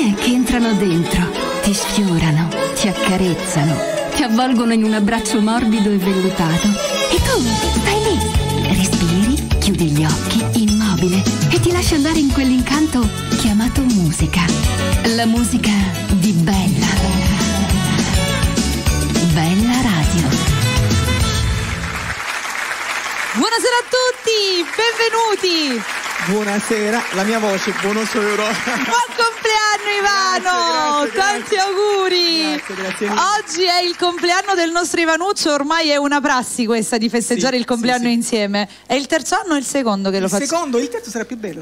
energie che entrano dentro, ti sfiorano, ti accarezzano, ti avvolgono in un abbraccio morbido e vellutato. E tu stai lì, respiri, chiudi gli occhi, immobile, e ti lasci andare in quell'incanto chiamato musica. La musica di Bella. Bella Radio. Buonasera a tutti, benvenuti. Buonasera, la mia voce, buonasera. Buon compleanno Ivano, grazie, tanti auguri. Grazie Oggi è il compleanno del nostro Ivanuccio, ormai è una prassi questa di festeggiare il compleanno insieme. È il terzo anno o il secondo che lo facciamo? Il secondo, il terzo sarà più bello.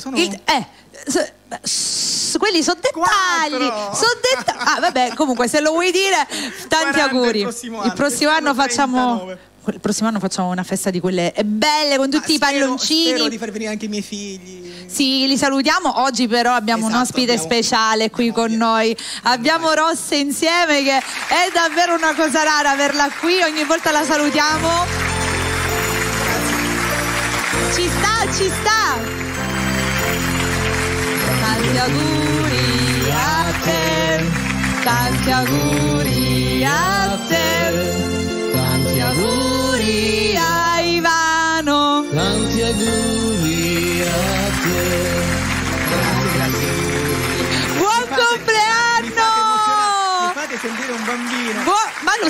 Quelli sono dettagli. Vabbè, comunque se lo vuoi dire, tanti auguri. Il prossimo anno facciamo... Il prossimo anno facciamo una festa di quelle belle con tutti i palloncini. Spero di far venire anche i miei figli. Sì, li salutiamo. Oggi però abbiamo un ospite speciale qui con noi. Abbiamo Rosse insieme, che è davvero una cosa rara averla qui. Ogni volta la salutiamo. Ci sta. Tanti auguri a te. Tanti auguri a te. Tanti auguri a Ivano. Tanti auguri a te. Buon compleanno! Mi fate sentire un bambino. Ma lo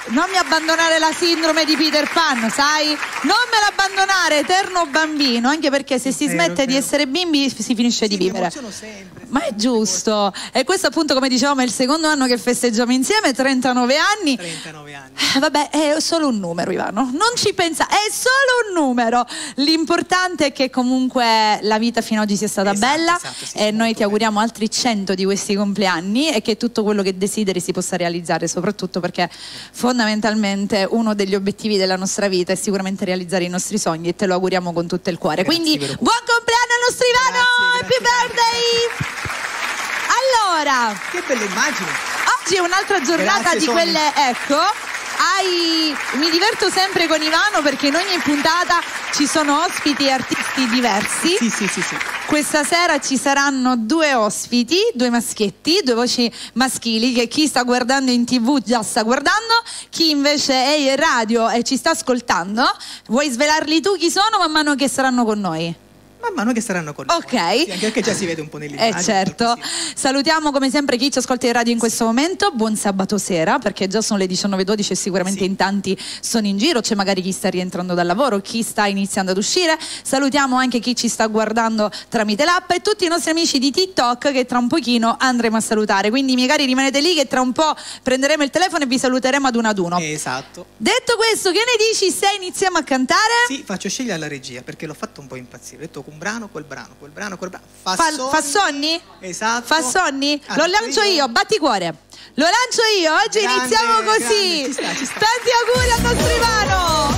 non mi abbandonare la sindrome di Peter Pan, sai? Non me l'abbandonare, eterno bambino, anche perché se si smette di essere bimbi si finisce di vivere. Sempre. Ma è giusto. E questo appunto, come dicevamo, è il secondo anno che festeggiamo insieme, 39 anni. 39 anni. Vabbè, è solo un numero, Ivano. Non ci pensa, è solo un numero. L'importante è che comunque la vita fino ad oggi sia stata bella, sì, e noi ti auguriamo altri 100 di questi compleanni e che tutto quello che desideri si possa realizzare, soprattutto perché fondamentalmente uno degli obiettivi della nostra vita è sicuramente realizzare i nostri sogni, e te lo auguriamo con tutto il cuore. Quindi buon compleanno al nostro Ivano. Happy birthday. Allora, che belle immagini. oggi è un'altra giornata di quelle, ecco. Mi diverto sempre con Ivano perché in ogni puntata ci sono ospiti e artisti diversi. Sì. Questa sera ci saranno due ospiti, due maschietti, due voci maschili, che chi sta guardando in TV già sta guardando, chi invece è in radio e ci sta ascoltando. Vuoi svelarli tu chi sono man mano che saranno con noi? Man mano che saranno con noi. Ok. Sì, anche perché già si vede un po' nell'immagine. Certo. Salutiamo come sempre chi ci ascolta in radio in questo momento. Buon sabato sera, perché già sono le 19:12 e sicuramente in tanti sono in giro. C'è magari chi sta rientrando dal lavoro, chi sta iniziando ad uscire. Salutiamo anche chi ci sta guardando tramite l'app e tutti i nostri amici di TikTok che tra un pochino andremo a salutare. Quindi magari rimanete lì che tra un po' prenderemo il telefono e vi saluteremo ad uno. Esatto. Detto questo, che ne dici se iniziamo a cantare? Sì, faccio scegliere alla regia perché l'ho fatto un po' impazzire. Ho detto un brano, quel brano. Fassonni? Esatto. Fassonni? Lo lancio io, batti cuore. Lo lancio io, oggi Grande, iniziamo così. Ci sta. Tanti auguri al nostro Ivano.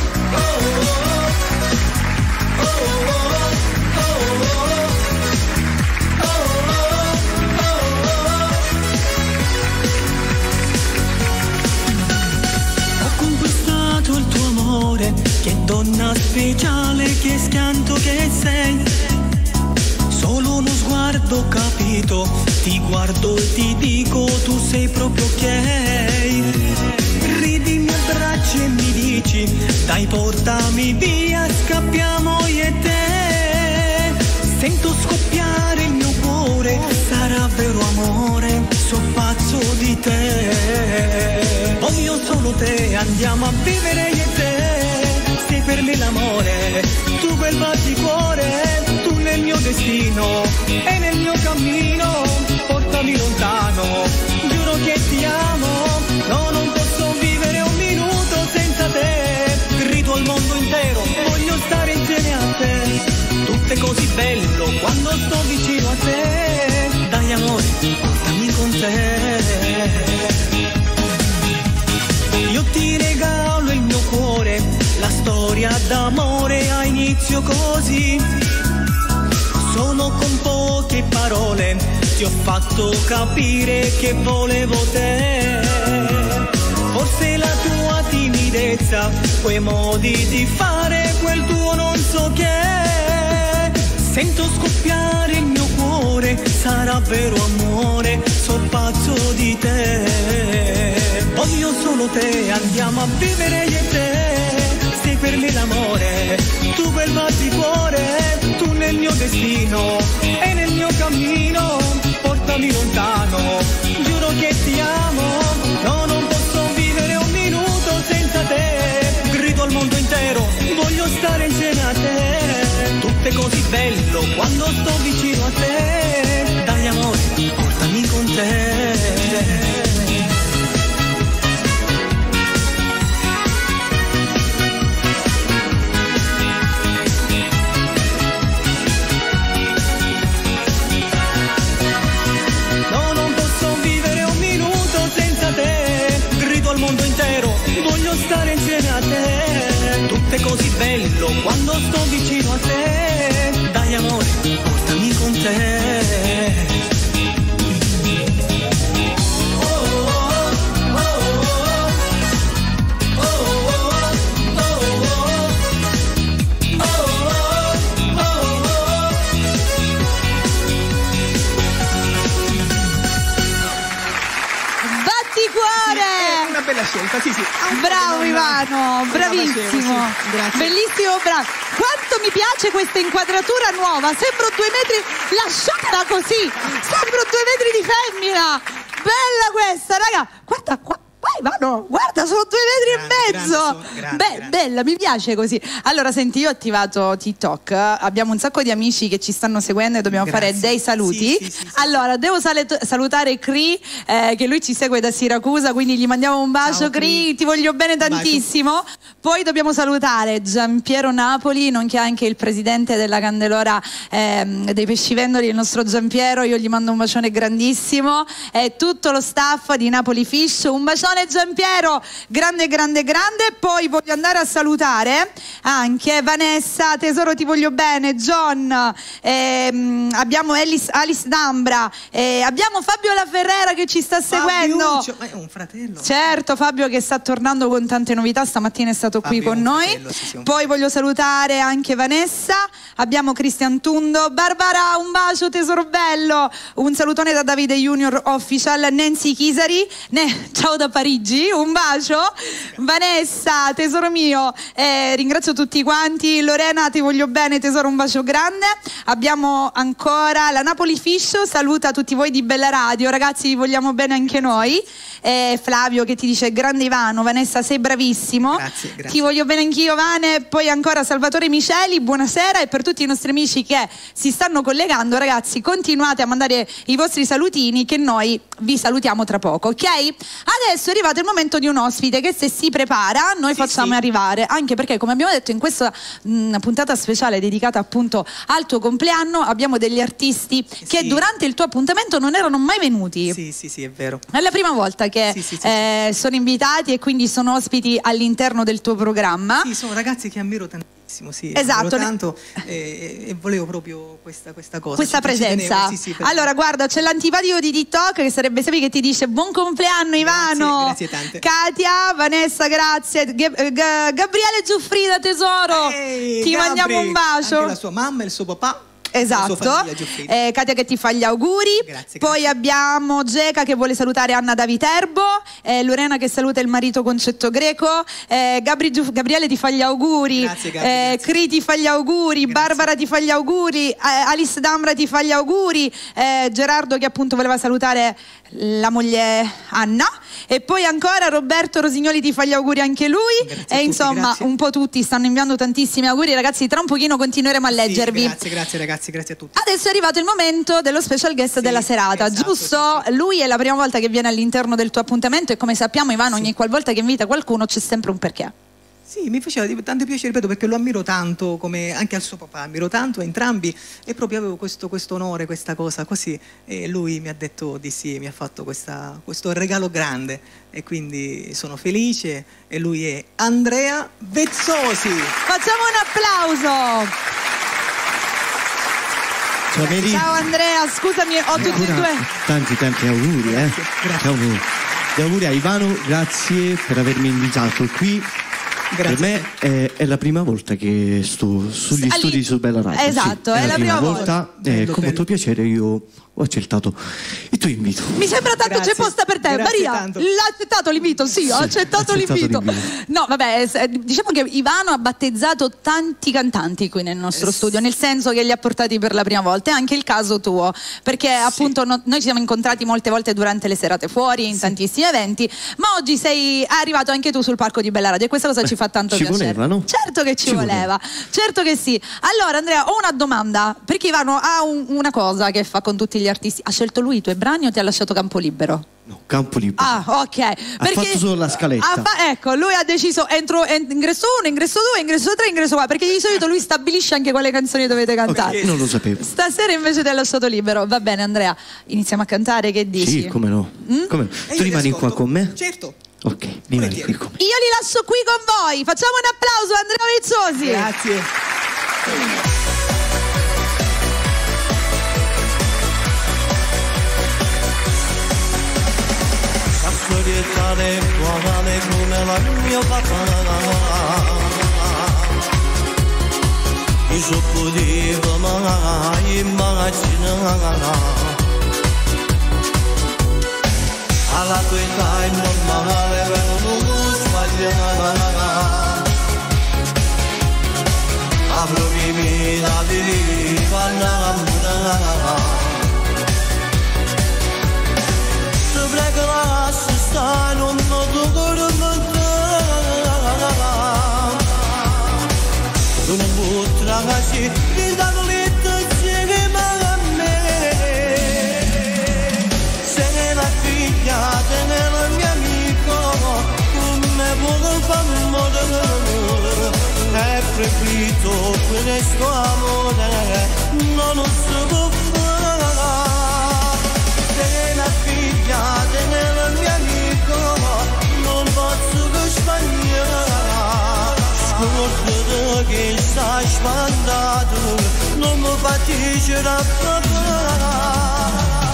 Ho conquistato il tuo amore, che donna speciale, che schianto che sei. Solo uno sguardo ho capito, ti guardo e ti dico, tu sei proprio ok. Ridi mi abbracci e mi dici, dai portami via, scappiamo io e te. Sento scoppiare il mio cuore, sarà vero amore, so pazzo di te. Voglio solo te, andiamo a vivere io e te. Sei per me l'amore, tu quel batticuore, tu nel mio destino e nel mio cammino. Portami lontano, giuro che ti amo. No, non posso vivere un minuto senza te. Grido al mondo intero, voglio stare insieme a te. Tutte così bello quando sto vicino a te. Dai amore, portami con te. Io ti regalo il mio cuore, la storia d'amore ha inizio così. Solo con poche parole ti ho fatto capire che volevo te. Forse la tua timidezza, quei modi di fare, quel tuo non so che. Sento scoppiare il mio cuore, amore, sarà vero amore, sono pazzo di te. Voglio solo te, andiamo a vivere io e te. Sei per me l'amore, tu quel batticuore, tu nel mio destino e nel mio cammino. Portami lontano, giuro che ti amo, no, non posso vivere un minuto senza te. Grido al mondo intero, voglio stare insieme a te. Tutto è così bello quando sto vicino a te. Dai amore, portami con te. Voglio stare insieme a te. Tutto è così bello quando sto vicino a te. Dai amore, portami con te. Bella scelta, sì. Bravo Ivano, bravissimo, sì. Grazie. Bellissimo, bravo. Quanto mi piace questa inquadratura nuova, sembro 2 metri, lasciatela così, sembro 2 metri di femmina. Bella questa, raga, guarda qua. Ivano, guarda, sono 2 metri e mezzo. Grande. Bella, mi piace così. Allora, senti, io ho attivato TikTok. Abbiamo un sacco di amici che ci stanno seguendo e dobbiamo fare dei saluti. Sì. Allora, devo salutare Cri, che lui ci segue da Siracusa, quindi gli mandiamo un bacio. Ciao, Cri, ti voglio bene tantissimo. Poi dobbiamo salutare Giampiero Napoli, nonché anche il presidente della Candelora dei Pescivendoli, il nostro Giampiero. Io gli mando un bacione grandissimo. E tutto lo staff di Napoli Fish, un bacione Giampiero, grande. Poi voglio andare a salutare anche Vanessa, tesoro ti voglio bene, John, abbiamo Alice D'Ambra, abbiamo Fabio La Ferrera che ci sta seguendo. Ma è un fratello. Certo, Fabio che sta tornando con tante novità, stamattina è stato qui con noi. Fratello, sì. Poi voglio salutare anche Vanessa, abbiamo Cristian Tundo, Barbara, un bacio tesoro bello, un salutone da Davide Junior Official, Nancy Chisari, ciao da Parigi, un bacio. Vanessa, tesoro mio, ringrazio tutti quanti. Lorena, ti voglio bene tesoro, un bacio grande. Abbiamo ancora la Napoli Fish, saluta tutti voi di Bella Radio, ragazzi vi vogliamo bene anche noi. Flavio che ti dice grande Ivano, Vanessa sei bravissimo. Grazie. Ti voglio bene anch'io Vane. Poi ancora Salvatore Miceli, buonasera. E per tutti i nostri amici che si stanno collegando, ragazzi, continuate a mandare i vostri salutini che noi vi salutiamo tra poco, ok? Adesso è arrivato il momento di un ospite che se si prepara noi facciamo arrivare, anche perché come abbiamo detto in questa puntata speciale dedicata appunto al tuo compleanno abbiamo degli artisti che durante il tuo appuntamento non erano mai venuti. Sì, è vero. È la prima volta che sono invitati e quindi sono ospiti all'interno del tuo programma. Sì, sono ragazzi che ammiro tantissimo. Esatto, tanto e volevo proprio questa cosa, questa presenza. Allora guarda, c'è l'antipatico di TikTok che sarebbe Sebi che ti dice buon compleanno Ivano. Grazie tante. Katia, Vanessa, grazie. Gabriele Giuffrida tesoro, ti mandiamo un bacio. Anche la sua mamma e il suo papà. Esatto, Katia che ti fa gli auguri. Grazie. Poi abbiamo Geca che vuole salutare Anna da Viterbo, Lorena che saluta il marito Concetto Greco, Gabriele ti fa gli auguri. Grazie. Cri ti fa gli auguri. Grazie. Barbara ti fa gli auguri, Alice D'Ambra ti fa gli auguri, Gerardo che appunto voleva salutare la moglie Anna, e poi ancora Roberto Rosignoli ti fa gli auguri anche lui. Grazie insomma un po' tutti stanno inviando tantissimi auguri, ragazzi, tra un pochino continueremo a leggervi. Grazie ragazzi, grazie a tutti. Adesso è arrivato il momento dello special guest della serata, esatto, giusto? Sì. Lui è la prima volta che viene all'interno del tuo appuntamento e come sappiamo Ivano ogni qualvolta che invita qualcuno c'è sempre un perché. Sì, mi faceva tanto piacere, ripeto, perché lo ammiro tanto, come anche al suo papà, ammiro tanto entrambi, e proprio avevo questo onore, questa cosa così, e lui mi ha detto di sì, mi ha fatto questo regalo grande, e quindi sono felice, e lui è Andrea Vezzosi. Facciamo un applauso. Ciao, Mary. Ciao Andrea, scusami, ho tutti e due. Tanti auguri, Grazie. Ciao. Gli auguri a Ivano, grazie per avermi invitato qui. Per me è la prima volta che sto sugli studi su Bella Radio. Esatto, sì, è la prima volta. Con molto piacere io ho accettato il tuo invito. Mi sembra tanto c'è posta per te. Grazie Maria, tanto. l'ha accettato l'invito? Sì, ho accettato l'invito. No, vabbè, diciamo che Ivano ha battezzato tanti cantanti qui nel nostro studio, nel senso che li ha portati per la prima volta. È anche il caso tuo, perché appunto noi ci siamo incontrati molte volte durante le serate fuori, in tantissimi eventi, ma oggi sei arrivato anche tu sul palco di Bella Radio e questa cosa ci fa tanto piacere. Voleva, no? Certo che ci voleva, certo che sì. Allora Andrea, ho una domanda, perché Ivano ha una cosa che fa con tutti gli artisti. Ha scelto lui i tuoi brani o ti ha lasciato campo libero? No, campo libero. Ah, ok. Ha fatto solo la scaletta. Ecco, lui ha deciso ingresso 1, ingresso 2, ingresso 3, ingresso 4, perché di solito lui stabilisce anche quale canzoni dovete cantare. Non lo sapevo. Stasera invece ti ha lasciato libero. Va bene Andrea, iniziamo a cantare, che dici? Sì, come no. Come no. Tu rimani qua con me? Certo. Ok, rimani qui con me. Io li lascio qui con voi. Facciamo un applauso a Andrea Rizzosi. Grazie. Solitare buonale come la mia papà, io potevo mai immaginare alla tua età è normale non sbagliare, avrò la vita innamorata. Stai non noto tu non potrà così il davolito insieme a me, sei la figlia del mio amico come vuole fare è preferito questo amore non lo so fare, sei la figlia del mio amico non posso che sbagliare, scordo che stai sbandato non mi faticera papà,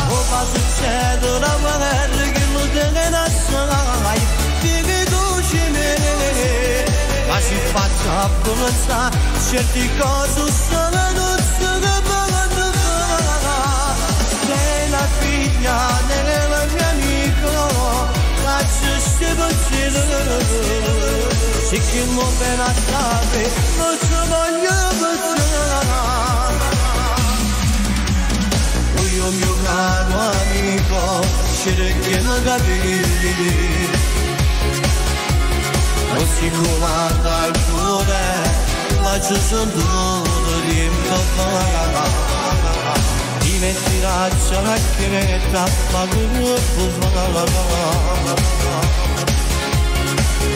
o fa succedere la guerra che lo deve assai, che tu ci ne ma si faccia appunta certi cose sono tutte che vogliono fare, sei la figlia del mio amico faccio pensiero se che mi viene a sapere non ci voglio pensare, io mio caro amico cerchiamo di capire non si comanda il cuore ma ci sono tutto di impapà diventerà ciò che mi tappa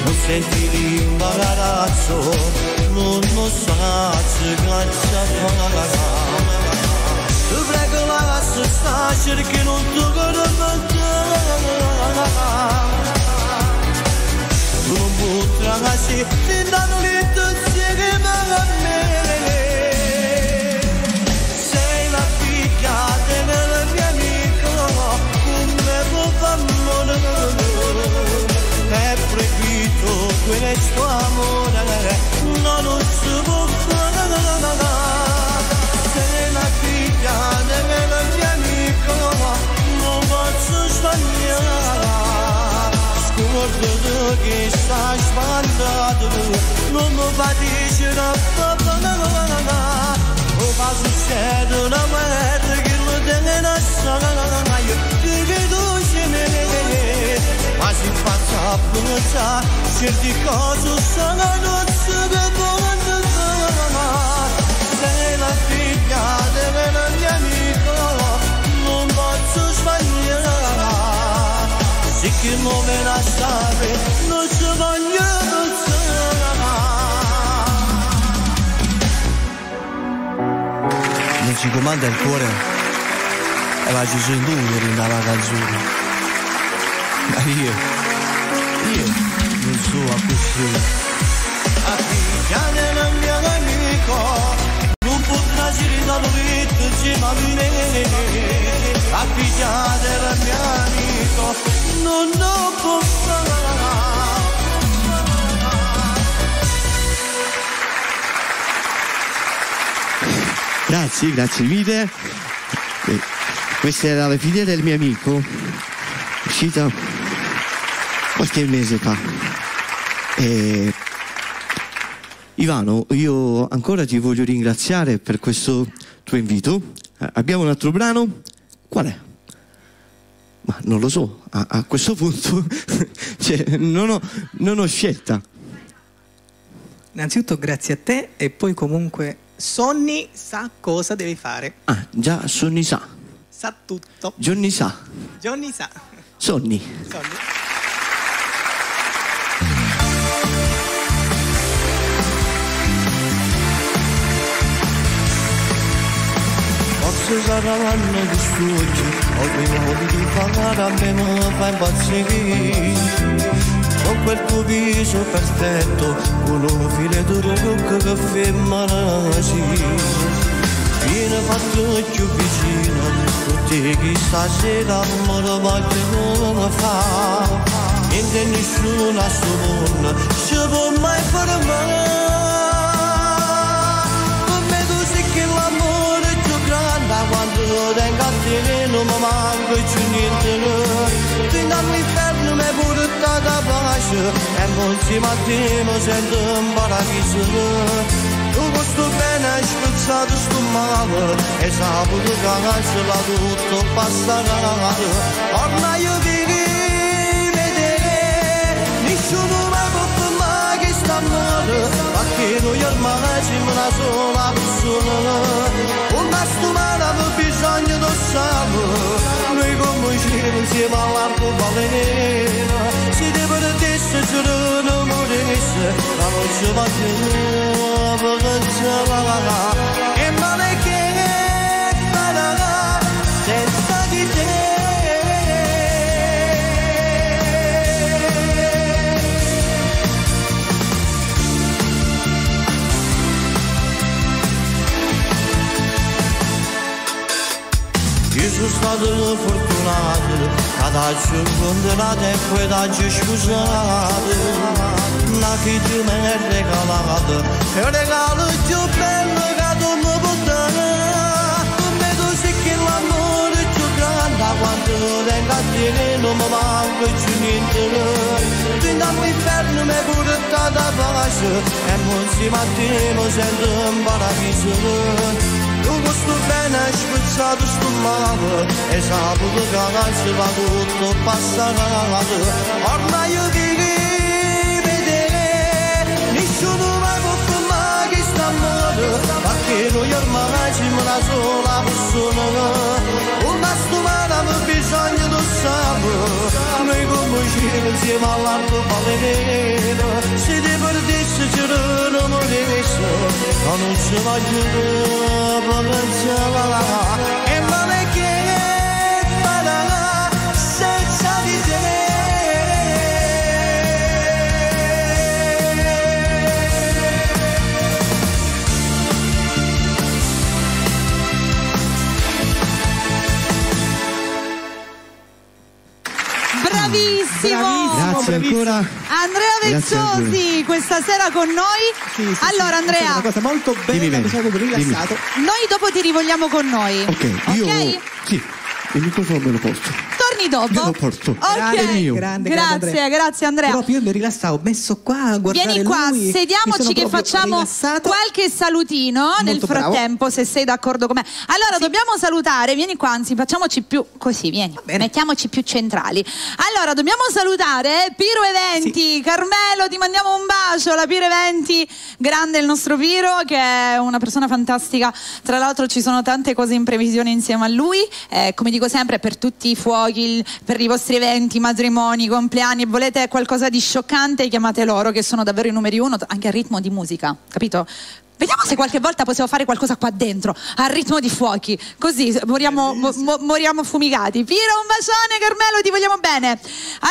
non senti l'imbarazzo non lo sa se caccia tu prego la sta cerchi non tu non potrà così ti danno letto insieme a me, sei la figlia del mio amico come può fare è proibito questo amore non lo si può fare, sei la figlia del mio amico non posso sbagliare, scordo che stai sbandato non mi faticera papà, o fa succedere una guerra che lo deve assai, che tu ci ne ma si faccia appunta certi cose sono tutte che vogliono fare, sei la figlia del mio amico non posso sbagliare, se che mi viene a sapere non ci voglio pensare, non si comanda il cuore e ma ci sono numeri nella canzone, ma io non so a così a figlia del mio amico non potrà girare da dove insieme a me, a figlia del mio amico non lo può fare, Grazie mille. Questa era la figlia del mio amico, uscita qualche mese fa. Ivano, io ancora ti voglio ringraziare per questo tuo invito. Abbiamo un altro brano. Qual è? Ma non lo so, a questo punto cioè, non ho scelta. Innanzitutto grazie a te e poi comunque Sonny sa cosa devi fare. Ah, già Sonny sa. Sa tutto. Johnny sa. Johnny sa. Sonny. Forse saranno distrutti, ho bisogno di parlare a me, mi fa impazzire. Con quel tuo viso perfetto, con un filetto rosso che femmina sì. Vieni fatto più vicino, tutti chi stasera me lo vogliono fa. Niente nessuno a sto mondo, ci può mai fermare. Quando tengo a te non mi manca più niente. Fino all'inferno mi hai portato a pace e insieme a te mi sento in paradiso. Tu questo bene hai spezzato sto male e saputo che cancella tutto passerà. Ormai io vivi vedere, nessuno mi può fermare che sta male, perché noi ormai siamo una sola persona. Abbiamo bisogno di sangue, noi come uscire insieme all'arcobaleno. Se ti perdesse se non morisse, la noce va giù, per e male che farà senza di te. Io sono stato fortunato, ad oggi condannato e poi ad oggi scusato. La che tu mi hai regalato, è un regalo più bello che tu mi puoi dare. Come tu sai che l'amore è più grande, quando tengo a te non mi manca più niente. Fino all'inferno mi hai portato a pace e insieme a te mi sento in paradiso. Tu questo bene hai spezzato sto male e saputo che cancella tutto passerà. Ormai io vivi vedere, nessuno mi può fermare che sta male, perché noi ormai siamo una sola persona. Un masto male ha bisogno di sangue, noi come uscire insieme all'arcobaleno. Se ti perdesse se non morisse, ma non ci voglio. E male che farà senza di te. Bravissimo! Grazie ancora. Andrea Vezzosi questa sera con noi. Sì, allora Andrea, è una cosa molto bella, mi sono rilassato. noi dopo ti rivogliamo con noi. Ok, io sì, il microfono me lo porto. Torni dopo. Me lo porto. Ok. Grande, Grazie Andrea. Proprio io mi rilassavo, messo qua a guardare Vieni qua, lui, sediamoci che facciamo qualche salutino nel frattempo, se sei d'accordo con me. Allora, dobbiamo salutare, vieni qua, anzi facciamoci più così, vieni, mettiamoci più centrali. Allora, dobbiamo salutare Piro Eventi, Carmelo, ti mandiamo un bacio, la Piro Eventi, grande il nostro Piro, che è una persona fantastica. Tra l'altro ci sono tante cose in previsione insieme a lui, come dico sempre, per tutti i fuochi, per i vostri eventi, matrimoni, compleanni, volete qualcosa di scioccante, chiamate loro che sono davvero i numeri uno, anche a ritmo di musica, capito? Vediamo se qualche volta possiamo fare qualcosa qua dentro, al ritmo di fuochi, così moriamo fumigati. Piro, un bacione, Carmelo, ti vogliamo bene.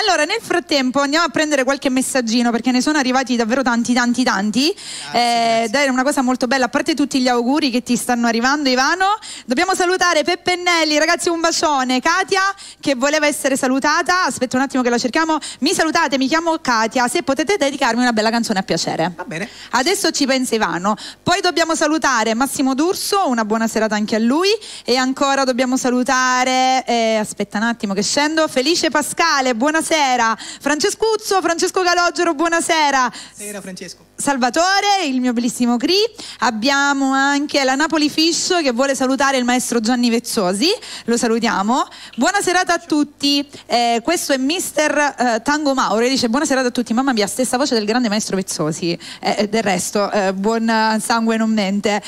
Allora, nel frattempo andiamo a prendere qualche messaggino, perché ne sono arrivati davvero tanti. Grazie. È una cosa molto bella, a parte tutti gli auguri che ti stanno arrivando, Ivano. Dobbiamo salutare Peppennelli, ragazzi, un bacione. Katia, che voleva essere salutata, aspetta un attimo che la cerchiamo. Mi salutate, mi chiamo Katia, se potete dedicarmi una bella canzone a piacere. Va bene. Adesso ci pensa Ivano. Poi dobbiamo salutare Massimo D'Urso, una buona serata anche a lui, e ancora dobbiamo salutare, aspetta un attimo che scendo, Felice Pascale, buonasera, Francesco Calogero, buonasera. Buonasera Francesco. Salvatore, il mio bellissimo Cri. Abbiamo anche la Napoli Fish che vuole salutare il maestro Gianni Vezzosi, lo salutiamo. Buona serata a tutti, questo è Mister Tango Mauro, dice buona serata a tutti, mamma mia, stessa voce del grande maestro Vezzosi, del resto buon sangue non mente.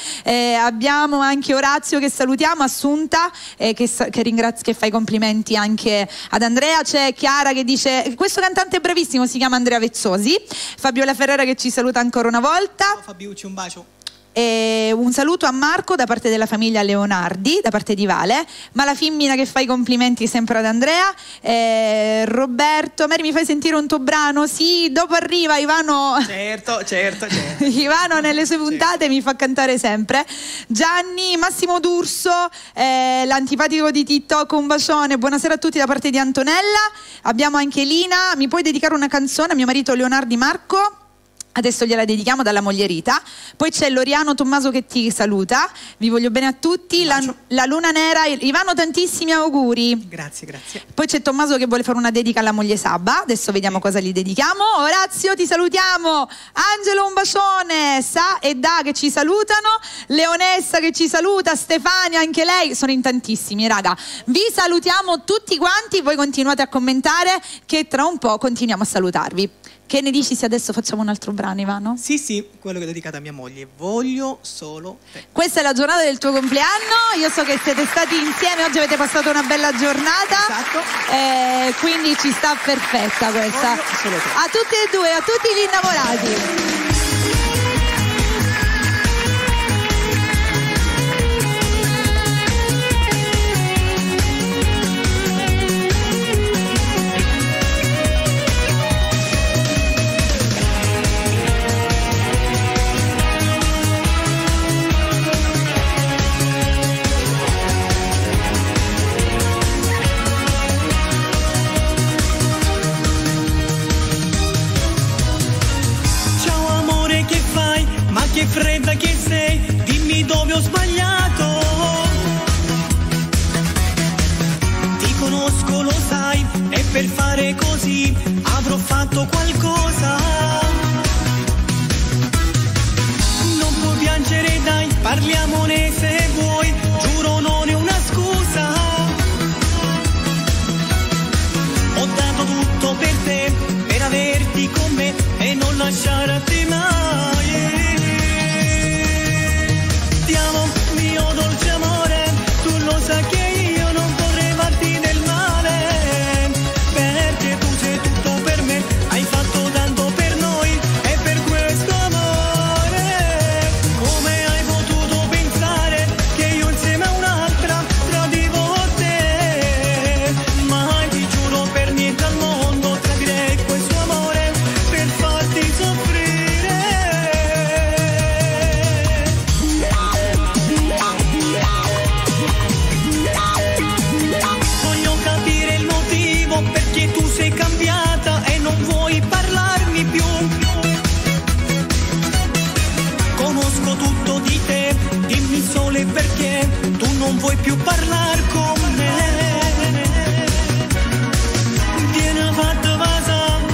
Abbiamo anche Orazio che salutiamo, Assunta che fa i complimenti anche ad Andrea, c'è Chiara che dice questo cantante è bravissimo, si chiama Andrea Vezzosi, Fabiola Ferrera che ci saluta ancora una volta. Ciao Fabiucci, un bacio. E un saluto a Marco da parte della famiglia Leonardi, da parte di Vale, ma la femmina che fa i complimenti sempre ad Andrea. Roberto, Mary mi fai sentire un tuo brano? Sì, dopo arriva Ivano. Certo. Ivano nelle sue puntate mi fa cantare sempre. Gianni, Massimo D'Urso, l'antipatico di TikTok, un bacione, buonasera a tutti da parte di Antonella. Abbiamo anche Lina, mi puoi dedicare una canzone a mio marito Leonardi Marco? Adesso gliela dedichiamo dalla moglie Rita. Poi c'è Loriano Tommaso che ti saluta. Vi voglio bene a tutti. La Luna Nera, Ivano, tantissimi auguri. Grazie. Poi c'è Tommaso che vuole fare una dedica alla moglie Sabba. Adesso vediamo cosa gli dedichiamo. Orazio, ti salutiamo. Angelo, un bacione. Sa e Da che ci salutano. Leonessa che ci saluta. Stefania, anche lei. Sono in tantissimi, raga. Vi salutiamo tutti quanti. Voi continuate a commentare che tra un po' continuiamo a salutarvi. Che ne dici se adesso facciamo un altro brano, Ivano? Sì, quello che ho dedicato a mia moglie. Voglio solo te. Questa è la giornata del tuo compleanno. Io so che siete stati insieme, oggi avete passato una bella giornata. Esatto. Quindi ci sta perfetta questa. Voglio solo te. A tutti e due, a tutti gli innamorati. Che fredda che sei, dimmi dove ho sbagliato. Ti conosco, lo sai, e per fare così avrò fatto qualcosa. Non puoi piangere, dai, parliamone se vuoi, giuro non è una scusa. Ho dato tutto per te, per averti con me e non lasciarti mai. Ti amo, mio dolce amore, tu lo sai che io non potrei farti del male, perché tu sei tutto per me, hai fatto tanto per noi e per questo amore. Come hai potuto pensare che io insieme a un'altra tradivo te? Mai, ti giuro, per niente al mondo tradirei questo amore per farti soffrire. Perché tu non vuoi più parlare con me. Vieni a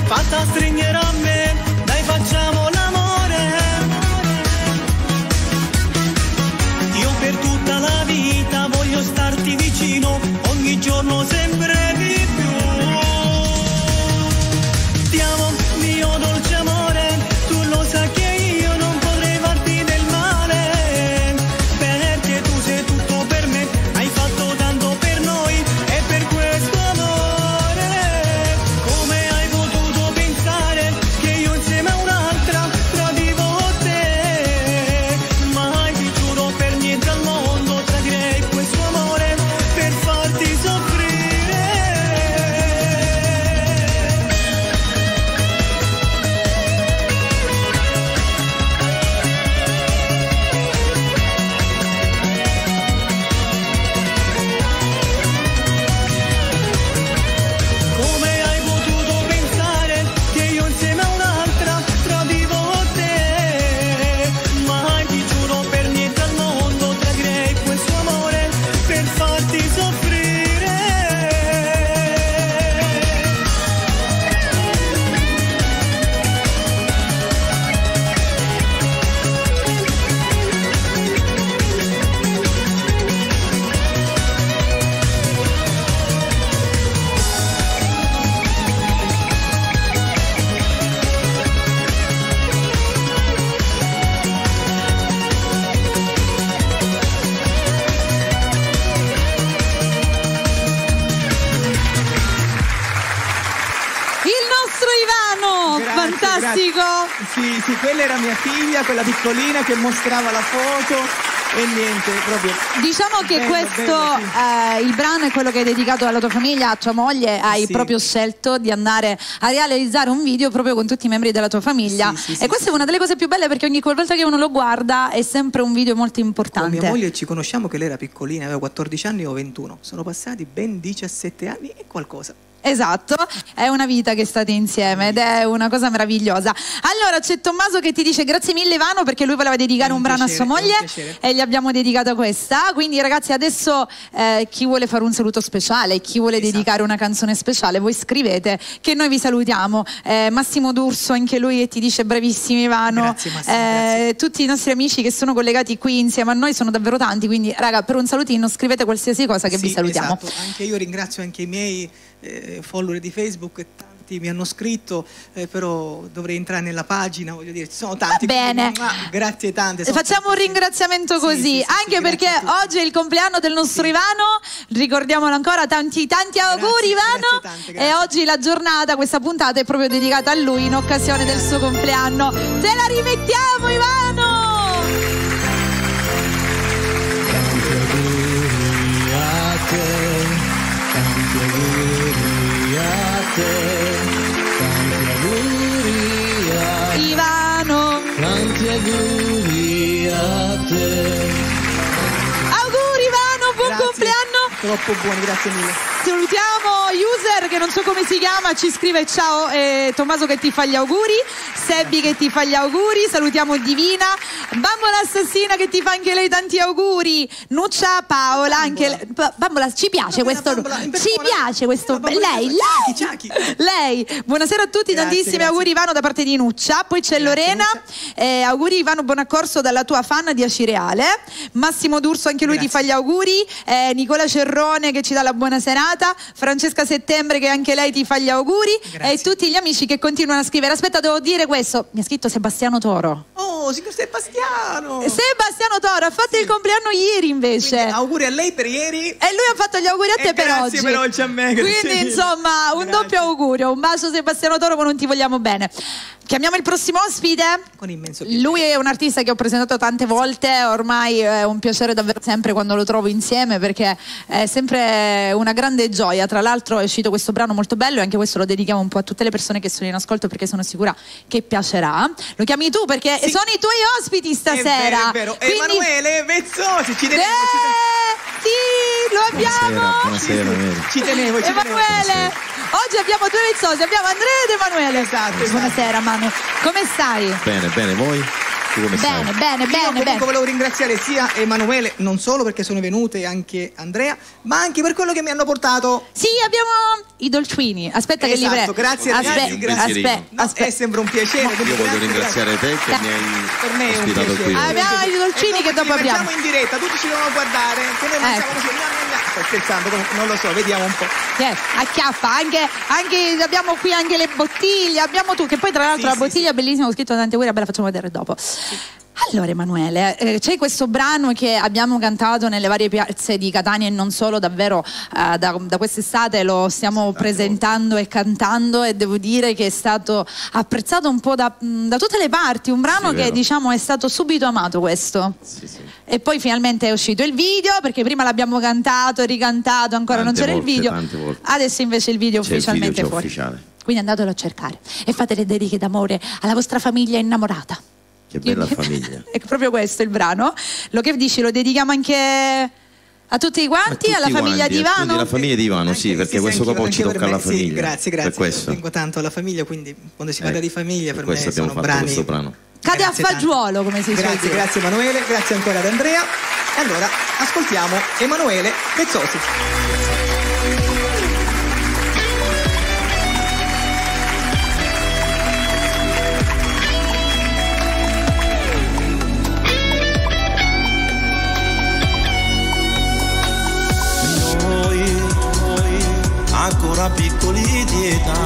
fatta stringere a me, dai facciamo l'amore. Io per tutta la vita voglio starti vicino, ogni giorno sempre di più. Ti amo, mio dolce amore, tu lo sai che io non potrei farti del male, perché tu sei tutto per me, hai fatto tanto per noi e per questo amore. Come hai potuto pensare che io insieme a un'altra tradivo te? Mai, ti giuro, per niente al mondo tradirei questo amore per farti soffrire. fantastico! Sì, quella era mia figlia, quella piccolina che mostrava la foto. E niente, proprio. Diciamo che bello, questo, bello, sì. Il brano è quello che hai dedicato alla tua famiglia, a tua moglie, hai proprio scelto di andare a realizzare un video proprio con tutti i membri della tua famiglia. E questa è una delle cose più belle, perché ogni volta che uno lo guarda è sempre un video molto importante. Con mia moglie ci conosciamo che lei era piccolina, aveva 14 anni o 21. Sono passati ben 17 anni e qualcosa. Esatto, è una vita che state insieme ed è una cosa meravigliosa. Allora c'è Tommaso che ti dice grazie mille Ivano, perché lui voleva dedicare un brano a sua moglie e gli abbiamo dedicato questa. Quindi ragazzi, adesso chi vuole fare un saluto speciale, chi vuole dedicare una canzone speciale, voi scrivete che noi vi salutiamo. Massimo D'Urso, anche lui, che ti dice bravissimo Ivano. Grazie Massimo, grazie. Tutti i nostri amici che sono collegati qui insieme a noi sono davvero tanti, quindi raga, per un salutino scrivete qualsiasi cosa che vi salutiamo. Esatto. Anche io ringrazio anche i miei follower di Facebook, tanti mi hanno scritto, però dovrei entrare nella pagina, voglio dire, ci sono tanti. Bene, grazie tante. Facciamo un ringraziamento così, anche perché oggi è il compleanno del nostro Ivano, ricordiamolo ancora, tanti auguri Ivano, tante, e oggi la giornata, questa puntata è proprio dedicata a lui in occasione del suo compleanno. Te la rimettiamo Ivano! Tanti auguri a te, tanti auguri a te, Ivano, tanti auguri a te. Auguri Ivano, buon compleanno! Troppo buoni, grazie mille. Salutiamo user che non so come si chiama, ci scrive ciao, Tommaso che ti fa gli auguri, Sebbi che ti fa gli auguri, salutiamo Divina, Bambola Assassina che ti fa anche lei tanti auguri, Nuccia Paola, anche Bambola, ci piace questo, lei, buonasera a tutti, tantissimi auguri Ivano da parte di Nuccia. Poi c'è Lorena, auguri Ivano, buon accorso dalla tua fan di Acireale. Massimo D'Urso anche lui ti fa gli auguri, Nicola Cerrone che ci dà la buona serata, Francesca Settembre che anche lei ti fa gli auguri, e tutti gli amici che continuano a scrivere. Aspetta, devo dire questo, mi ha scritto Sebastiano Toro. Oh, signor Sebastiano Toro ha fatto il compleanno ieri invece. Quindi, auguri a lei per ieri e lui ha fatto gli auguri a te per oggi. Grazie per oggi a me. Quindi insomma un doppio augurio, un bacio Sebastiano Toro, con non ti vogliamo bene. Chiamiamo il prossimo ospite. Con immenso piacere. Lui è un artista che ho presentato tante volte, ormai è un piacere davvero sempre quando lo trovo insieme, perché è sempre una grande gioia. Tra l'altro è uscito questo brano molto bello e anche questo lo dedichiamo un po' a tutte le persone che sono in ascolto, perché sono sicura che piacerà. Lo chiami tu perché sono i tuoi ospiti stasera. È vero. Quindi... Emanuele Vezzosi, ci tenevo. Sì, lo abbiamo. Buonasera. Ci tenevo. Emanuele, oggi abbiamo due Vezzosi, abbiamo Andrea ed Emanuele. Esatto. Buonasera Manu, come stai? Bene, voi? Bene. Comunque volevo ringraziare sia Emanuele, non solo perché sono venute, e anche Andrea, ma anche per quello che mi hanno portato. Sì, abbiamo i dolcini. Aspetta che li prendo. Grazie ragazzi. Aspetta. Sembra un piacere. Io voglio ringraziare te che mi hai ospitato qui. Abbiamo i dolcini che dopo abbiamo. Facciamo in diretta, tutti ci devono guardare. Che noi mangiamo così. Sto scherzando, non lo so, vediamo un po'. Acchiappa, anche abbiamo qui anche le bottiglie, abbiamo tu, che poi tra l'altro la bottiglia è bellissima, ho scritto tanti auguri, la facciamo vedere dopo. Allora Emanuele, c'è questo brano che abbiamo cantato nelle varie piazze di Catania e non solo, davvero da quest'estate lo stiamo presentando e cantando, e devo dire che è stato apprezzato un po' da tutte le parti, un brano che diciamo è stato subito amato questo. E poi finalmente è uscito il video, perché prima l'abbiamo cantato e ricantato, ancora non c'era il video, adesso invece il video ufficialmente è fuori. Quindi andatelo a cercare e fate le dediche d'amore alla vostra famiglia innamorata. Che bella famiglia. È proprio questo il brano. Lo che dici lo dedichiamo anche a tutti quanti, alla famiglia di Ivano. La famiglia di Ivano, sì, perché questo dopo ci tocca alla famiglia. Grazie. Per questo. Tengo tanto alla famiglia, quindi quando si parla di famiglia per me questo abbiamo sono fatto brani. questo brano. Cade a fagiolo, come si dice. Grazie Emanuele, grazie ancora ad Andrea. E allora ascoltiamo Emanuele Vezzosi. Ancora piccoli di età,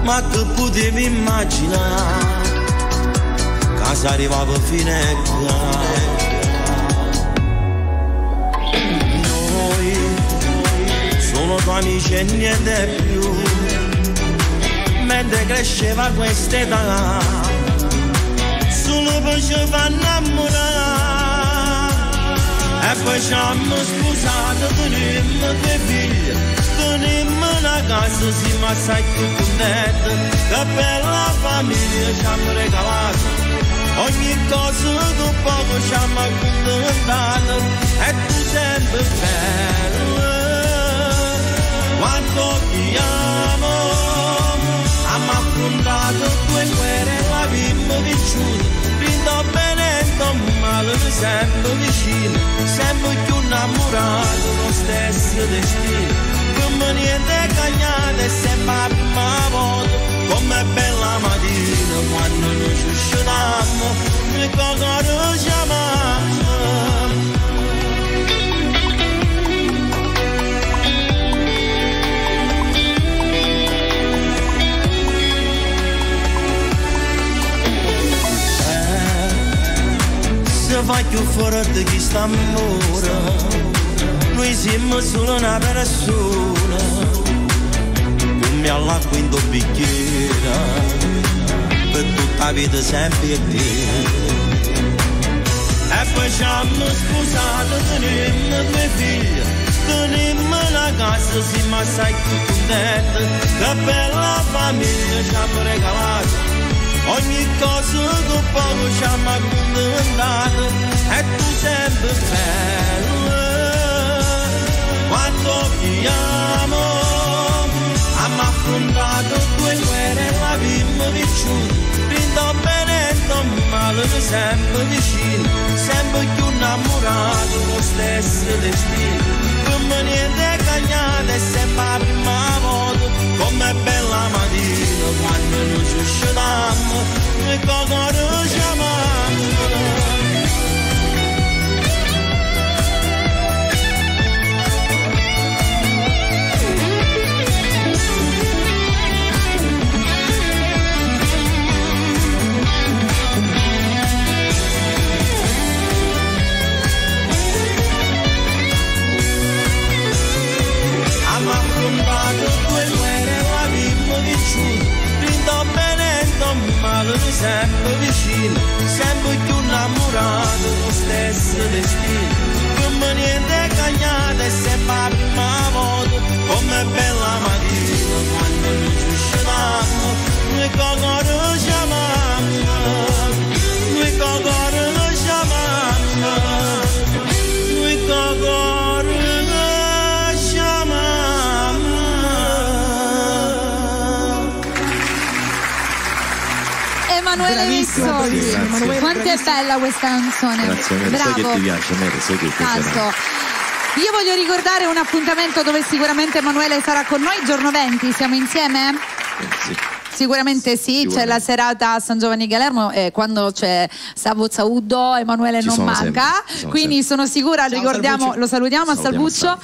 ma che potevo immaginare che si arrivava fino a noi sono tuoi amici e niente più, mentre cresceva quest'età, solo poi ci fa innamorare. E poi ci hanno sposato, tenimmo 2 figli, tenimmo una casa, siamo assai più contenti, che bella famiglia ci hanno regalato, ogni cosa dopo poco ci hanno accontentato, e tu sempre bella, quanto ti amo, abbiamo affrontato 2 guerre e l'abbiamo vissuta, vinto bene e male, sempre vicino, sempre più innamorato, lo stesso destino, come niente cagnato e sempre la prima volta, come bella mattina, quando noi ci usciamo, noi cosa ci amamo. Se vai più forte chi sta amore, noi siamo solo una persona, come all'acqua in tuo bicchiere, per tutta la vita sempre e te. E poi ci hanno sposato, tenimmo 2 figli, tenimmo una casa, siamo assai più contenti, che bella famiglia ci hanno regalato, ogni cosa dopo poco ci hanno accontentato, e tu sempre bella, quanto ti amo, abbiamo affrontato 2 guerre e l'abbiamo vissuta, vinto bene e male, sempre vicino, sempre più innamorato, lo stesso destino, come niente cagnato e sempre la prima volta, come bella mattina, quando noi ci usciamo, noi cosa ci amamo. Abbiamo affrontato 2 guerre e l'abbiamo vissuta, vinto bene e male, sempre vicino, sempre più innamorato, lo stesso destino, come niente cagnato e sempre la prima volta, come bella mattina, quando noi ci usciamo, noi cosa ci amamo, noi cosa ci amamo, noi cosa ci amamo. Emanuele Missoli, quanto è bella questa canzone. Grazie, Mary. Bravo. Sai che ti piace, Mary, sai che ti piace. Tanto. Io voglio ricordare un appuntamento dove sicuramente Emanuele sarà con noi, giorno 20, siamo insieme? Sì. Sicuramente sì, c'è la serata a San Giovanni Galermo e quando c'è Savo Zauddo Emanuele non manca, quindi sono sicura, ricordiamo, lo salutiamo a Salvuccio,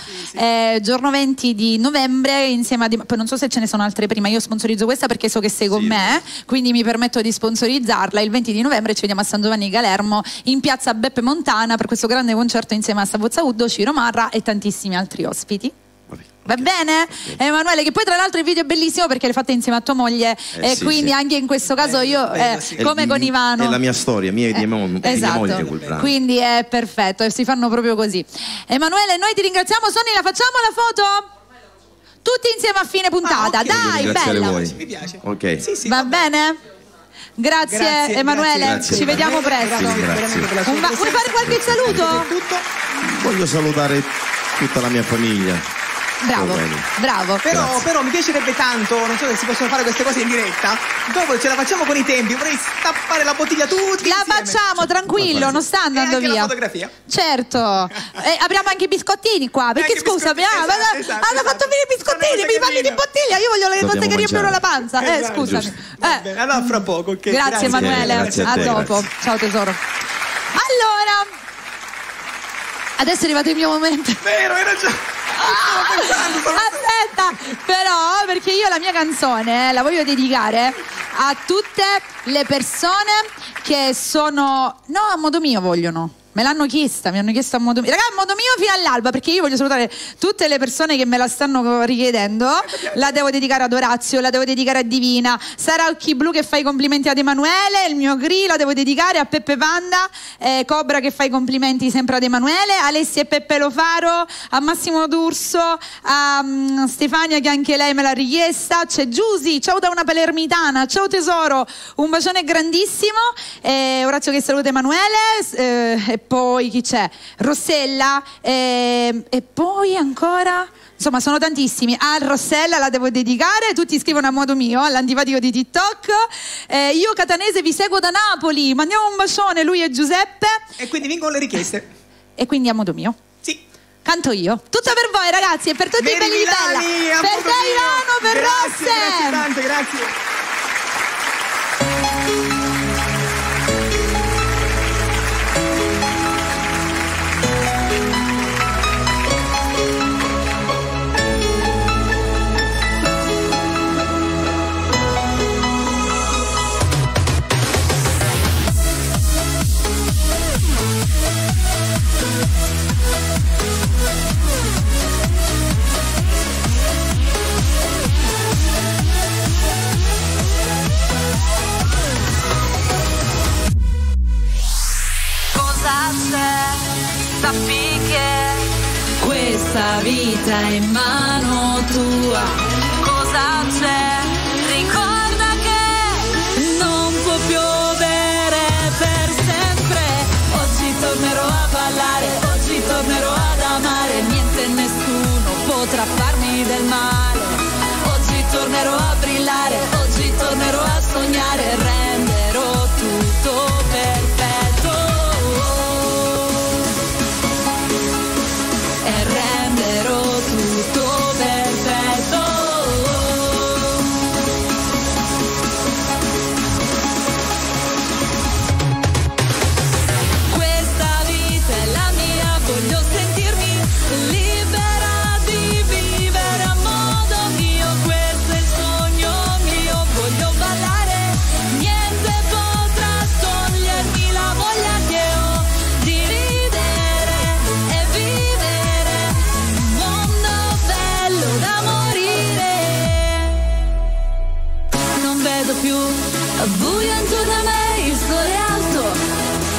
giorno 20 di novembre insieme a poi non so se ce ne sono altre prima, io sponsorizzo questa perché so che sei con me, quindi mi permetto di sponsorizzarla. Il 20 di novembre ci vediamo a San Giovanni Galermo in piazza Beppe Montana per questo grande concerto insieme a Savo Zauddo, Ciro Marra e tantissimi altri ospiti. Va bene? Emanuele, che poi tra l'altro il video è bellissimo perché l'hai fatta insieme a tua moglie e quindi anche in questo caso io come con Ivano è la mia storia, mia e di mia moglie quel brano. Quindi è perfetto, si fanno proprio così. Emanuele, noi ti ringraziamo. Sonny, la facciamo la foto? Tutti insieme a fine puntata, dai, bella. Mi piace. Ok. Sì, va bene? Grazie Emanuele, grazie. ci vediamo presto. Grazie. Vuoi fare qualche saluto? Voglio salutare tutta la mia famiglia. Bravo, bravo. Però mi piacerebbe tanto, non so se si possono fare queste cose in diretta. Dopo ce la facciamo con i tempi, vorrei stappare la bottiglia tutti La insieme. facciamo, tranquillo, non sta andando anche via. la fotografia. Certo. Apriamo anche i biscottini qua, perché Anche scusa, biscottini, esatto. hanno fatto venire i biscottini, mi parli di bottiglia, io voglio le cose che riempiono la panza. Scusami. Allora fra poco, ok. Grazie Emanuele, grazie a a te, dopo. Ciao tesoro. Allora, adesso è arrivato il mio momento. Vero, hai ragione. Aspetta, però perché io la mia canzone la voglio dedicare a tutte le persone che sono, no, a modo mio vogliono, Me l'hanno chiesta, mi hanno chiesto a modo mio. Raga, a modo mio fino all'alba, perché io voglio salutare tutte le persone che me la stanno richiedendo. La devo dedicare ad Orazio, la devo dedicare a Divina, Sara Occhi Blu che fa i complimenti ad Emanuele, il mio Gri la devo dedicare a Peppe Panda, Cobra che fa i complimenti sempre ad Emanuele, Alessia e Peppe Lofaro, a Massimo D'Urso, a Stefania che anche lei me l'ha richiesta, c'è Giusy, ciao da una palermitana, ciao tesoro, un bacione grandissimo, Orazio che saluta Emanuele, e poi chi c'è? Rossella, e poi ancora, insomma sono tantissimi. A Rossella la devo dedicare, tutti scrivono a modo mio, all'antipatico di TikTok. Io catanese vi seguo da Napoli, mandiamo un bacione, lui e Giuseppe. E quindi vincono le richieste. E quindi a modo mio. Sì. Canto io. Tutto per voi ragazzi e per tutti i belli di Bella. Per te Ivano, per Rosse. Grazie tante, grazie. Sappi che questa vita è in mano tua. Cosa c'è? Ricorda che non può piovere per sempre. Oggi tornerò a ballare, oggi tornerò ad amare. Niente e nessuno potrà farmi del male. Oggi tornerò a brillare, oggi tornerò a sognare. Renderò tutto perfetto. Buio intorno a me, il sole è alto,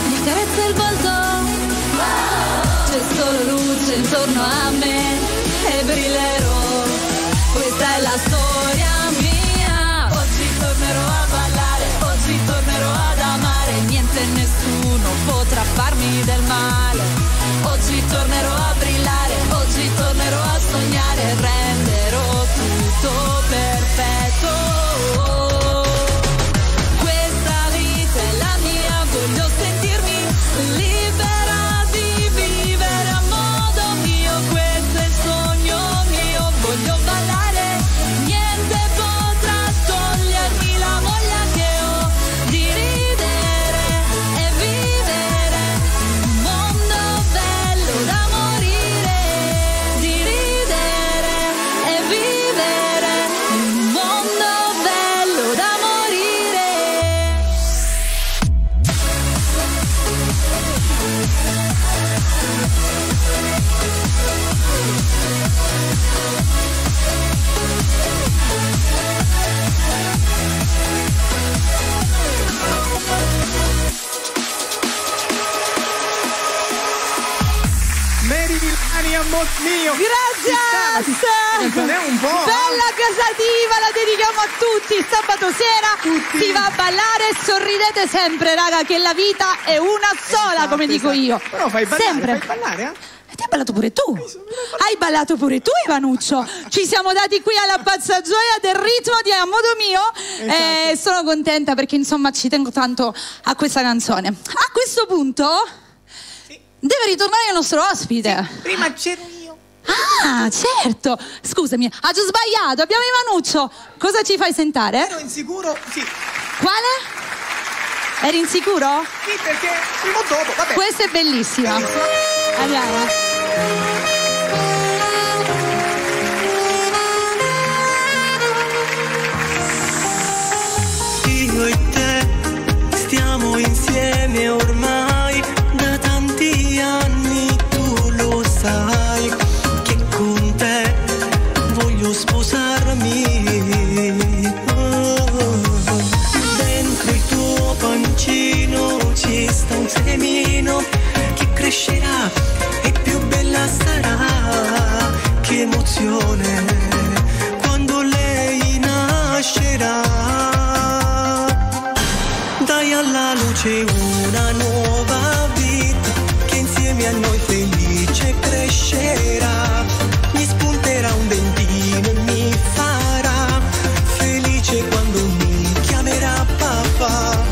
mi carezza il volto. C'è solo luce intorno a me e brillerò. Questa è la storia mia. Oggi tornerò a ballare, oggi tornerò ad amare. Niente e nessuno potrà farmi del male. Oggi tornerò a brillare, oggi tornerò a sognare. Renderò tutto perfetto. Voglio sentirmi libera di vivere a modo mio, questo è il sogno mio. Voglio ballare, niente potrà togliermi la voglia che ho di ridere e vivere un mondo bello da morire. Di ridere e vivere un mondo bello da morire. Mary Villani, amor mio. Grazie. Non è un po'. Bella casativa, la dedichiamo a tutti. Sabato sera si va a ballare. Sorridete sempre, raga, che la vita è una sola, come dico io. Però fai ballare, sempre. fai ballare, E ti hai ballato pure tu. Hai ballato pure tu, Ivanuccio. Ci siamo dati qui alla pazza gioia del ritmo di A modo mio. E sono contenta perché insomma ci tengo tanto a questa canzone. A questo punto deve ritornare il nostro ospite. Prima c'ero io. Ah, certo. Scusami, ha già sbagliato. Abbiamo Ivanuccio. Cosa ci fai sentare? Ero insicuro, sì. Quale? Eri insicuro? Sì, perché prima o dopo, vabbè. Questa è bellissima. Andiamo. Io e te stiamo insieme ormai da tanti che emozione quando lei nascerà. Dai alla luce una nuova vita che insieme a noi felice crescerà. Mi spunterà un dentino e mi farà felice quando mi chiamerà papà.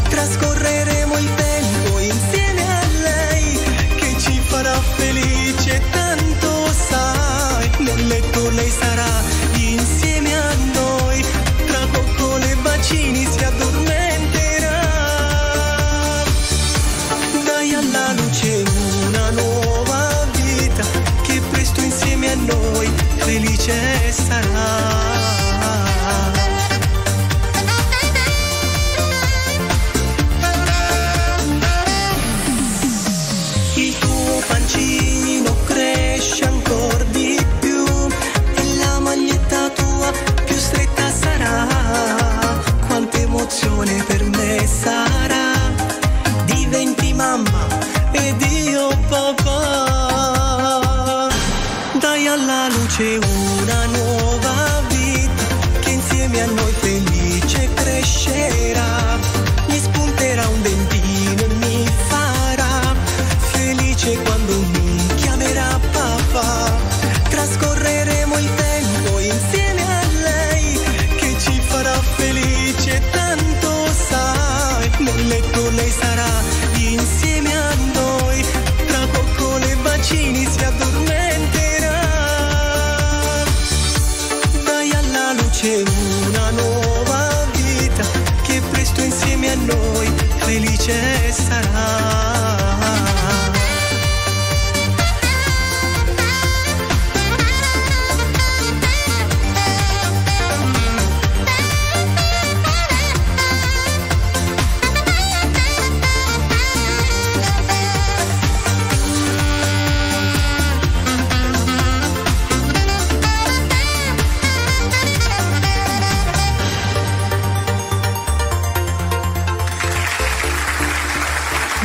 Trascorreremo il tempo insieme a lei che ci farà felice, tanto sai. Nel letto lei sarà insieme a noi, tra coccole e bacini si addormenterà. Dai alla luce una nuova vita che presto insieme a noi felice sarà. Il tuo pancino cresce ancora di più e la maglietta tua più stretta sarà. Quanta emozione per me sarà. Diventi mamma ed io papà. Dai alla luce una nuova vita che insieme a noi felice crescerà. Mi spunterà un dentino e mi farà felice quando mi chiamerà papà. Trascorreremo il tempo insieme a lei che ci farà felice, tanto sai. Nel letto lei sarà insieme a noi, tra coccole e bacini si addormenterà. Dai alla luce una nuova vita che presto insieme a noi felice sarà.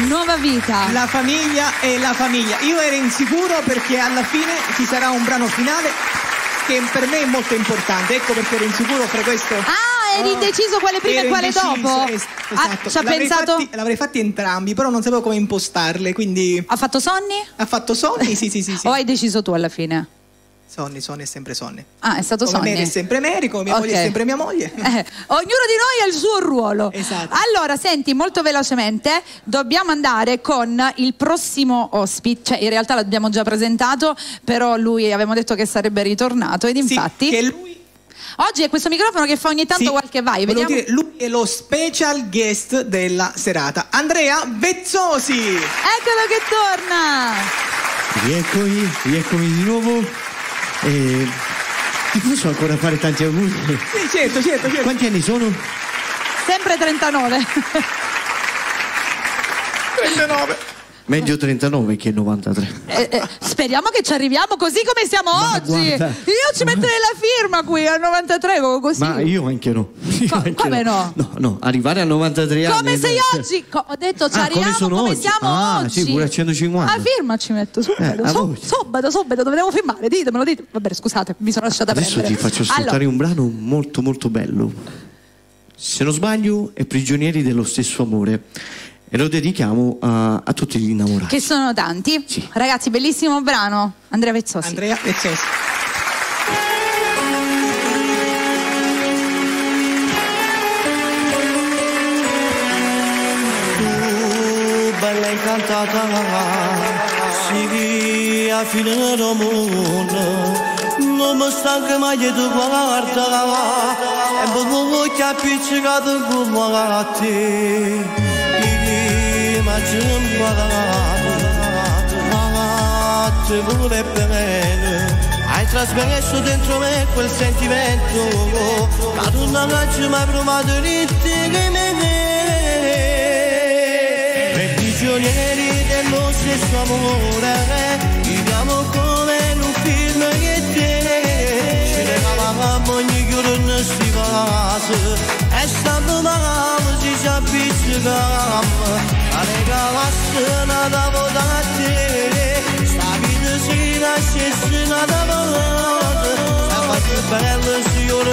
Nuova vita. La famiglia è la famiglia. Io ero insicuro perché alla fine ci sarà un brano finale che per me è molto importante. Ecco perché ero insicuro fra questo. Ah, eri indeciso quale prima e quale dopo? Esatto. Ci ha pensato? L'avrei fatti entrambi, però non sapevo come impostarle, quindi... Ha fatto Sonny? Ha fatto Sonny, sì. O hai deciso tu alla fine? Sonny è sempre Sonny. Ah, è stato come Sonny. Mary è sempre Mary, come mia moglie è sempre mia moglie. Ognuno di noi ha il suo ruolo. Esatto. Allora, senti, molto velocemente dobbiamo andare con il prossimo ospite. Cioè, in realtà l'abbiamo già presentato, però lui avevamo detto che sarebbe ritornato ed infatti... Sì, che lui... Oggi è questo microfono che fa ogni tanto qualche vai. Vediamo. Dire, lui è lo special guest della serata, Andrea Vezzosi. Eccolo che torna. Rieccomi di nuovo. Ti posso ancora fare tanti auguri? Sì, certo. Quanti anni sono? Sempre 39. 39. Meglio 39 che 93. Speriamo che ci arriviamo così come siamo oggi. Guarda. Io ci metterei la firma qui a 93 così. Ma io anche no. Come no? No, arrivare a 93 anni. Come sei oggi? Ho detto ci arriviamo come siamo oggi. Sì, pure a 150. La firma ci metto subito, dove devo firmare? Ditemelo. Vabbè, scusate, mi sono lasciata Adesso prendere. ti faccio ascoltare un brano molto molto bello. Se non sbaglio è Prigionieri dello stesso amore. E lo dedichiamo a tutti gli innamorati. Che sono tanti. Sì. Ragazzi, bellissimo brano. Andrea Vezzosi. Tu bella incantata, sì, a fine del mondo, non mi stanca mai di tu guarda, e poi che appiccicato come a te. Te pure bene, hai trasmesso dentro me quel sentimento, ma tu non hai mai provato di te che me. Per prigionieri dello stesso amore, viviamo come in un film che te, ci legavamo ogni giorno si passa, e stando male ci appiccicavamo. Regalassına da bu da te, sta vita si nascesse da